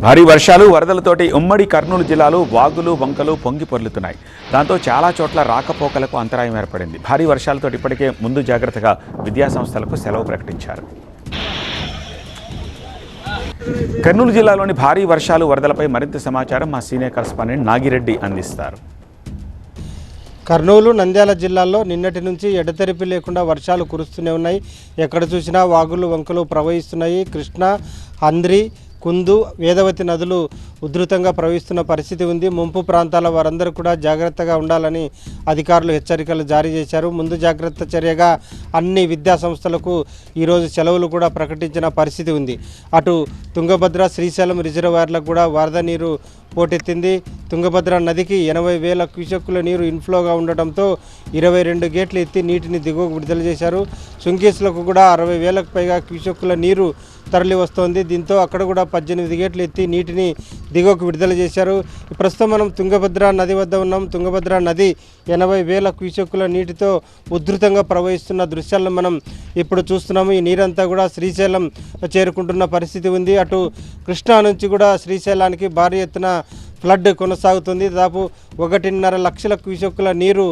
భారీ వర్షాలు వరదలతోటి ఉమ్మడి కర్నూలు జిల్లాలో వాగులు వంకలు పొంగి పొర్లుతున్నాయి. దాంతో చాలా చోట్ల రాకపోకలకు అంతరాయం ఏర్పడింది. భారీ వర్షాలతో ఇప్పటికే ముందు జాగ్రత్తగా విద్యాసంస్థలకు సెలవు ప్రకటించారు. కర్నూలు జిల్లాలోని భారీ వర్షాలు వరదలపై మరింత సమాచారం మా సీనియర్ కరెస్పాండెంట్ నాగిరెడ్డి అందిస్తారు. కర్నూలు, నంద్యాల జిల్లాల్లో నిన్నటి నుంచి ఎడతెరిపి లేకుండా వర్షాలు కురుస్తూనే ఉన్నాయి. ఎక్కడ చూసినా వాగులు వంకలు ప్రవహిస్తున్నాయి. కృష్ణా, హంద్రి, కుందు, వేదవతి నదులు ఉధృతంగా ప్రవహిస్తున్న పరిస్థితి ఉంది. ముంపు ప్రాంతాల వారందరూ కూడా జాగ్రత్తగా ఉండాలని అధికారులు హెచ్చరికలు జారీ చేశారు. ముందు జాగ్రత్త చర్యగా అన్ని విద్యా సంస్థలకు ఈరోజు సెలవులు కూడా ప్రకటించిన పరిస్థితి ఉంది. అటు తుంగభద్ర, శ్రీశైలం రిజర్వాయర్లకు కూడా వరద నీరు పోటెత్తింది. తుంగభద్ర నదికి 80,000 క్యూసెక్కుల నీరు ఇన్ఫ్లోగా ఉండటంతో 22 గేట్లు ఎత్తి నీటిని దిగువకు విడుదల చేశారు. సుంకేసులకు కూడా 60,000కు పైగా క్యూసెక్కుల నీరు తరలి వస్తోంది. దీంతో అక్కడ కూడా 18 గేట్లు ఎత్తి నీటిని దిగువకు విడుదల చేశారు. ప్రస్తుతం మనం తుంగభద్ర నది వద్ద ఉన్నాం. తుంగభద్ర నది 80,000 క్యూసెక్కుల నీటితో ఉధృతంగా ప్రవహిస్తున్న దృశ్యాలను మనం ఇప్పుడు చూస్తున్నాము. ఈ నీరంతా కూడా శ్రీశైలం చేరుకుంటున్న పరిస్థితి ఉంది. అటు కృష్ణా నుంచి కూడా శ్రీశైలానికి భారీ ఎత్తున ఫ్లడ్ కొనసాగుతుంది. దాదాపు 1.5 లక్షల క్యూసెక్కుల నీరు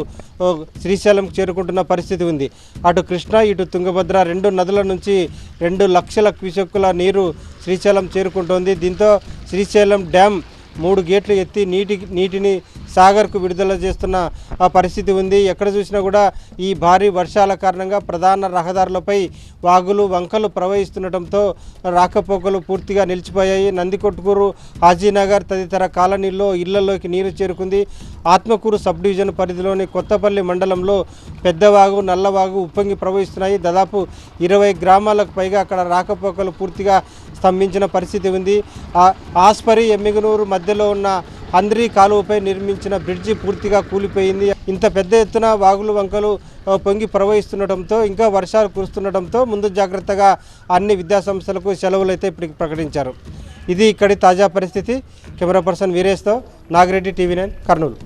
శ్రీశైలంకు చేరుకుంటున్న పరిస్థితి ఉంది. అటు కృష్ణా, ఇటు తుంగభద్ర 2 నదుల నుంచి 2 లక్షల క్యూసెక్కుల నీరు శ్రీశైలం చేరుకుంటోంది. దీంతో శ్రీశైలం డ్యామ్ 3 గేట్లు ఎత్తి నీటిని సాగర్కు విడుదల చేస్తున్న ఆ పరిస్థితి ఉంది. ఎక్కడ చూసినా కూడా ఈ భారీ వర్షాల కారణంగా ప్రధాన రహదారులపై వాగులు వంకలు ప్రవహిస్తుండటంతో రాకపోకలు పూర్తిగా నిలిచిపోయాయి. నందికొట్కూరు, హాజీనగర్ తదితర కాలనీల్లో ఇళ్లలోకి నీరు చేరుకుంది. ఆత్మకూరు సబ్ డివిజన్ పరిధిలోని కొత్తపల్లి మండలంలో పెద్దవాగు, నల్లవాగు ఉప్పొంగి ప్రవహిస్తున్నాయి. దాదాపు 20 గ్రామాలకు పైగా అక్కడ రాకపోకలు పూర్తిగా స్తంభించిన పరిస్థితి ఉంది. ఆస్పరి, ఎమ్మిగనూరు మధ్యలో ఉన్న హంద్రి కాలువపై నిర్మించిన బ్రిడ్జి పూర్తిగా కూలిపోయింది. ఇంత పెద్ద ఎత్తున వాగులు వంకలు పొంగి ప్రవహిస్తుండటంతో ఇంకా వర్షాలు కురుస్తుండటంతో ముందు జాగ్రత్తగా అన్ని విద్యాసంస్థలకు సెలవులు అయితే ఇప్పటికి ప్రకటించారు. ఇది ఇక్కడి తాజా పరిస్థితి. కెమెరా పర్సన్ వీరేష్తో నాగిరెడ్డి, TV9 కర్నూలు.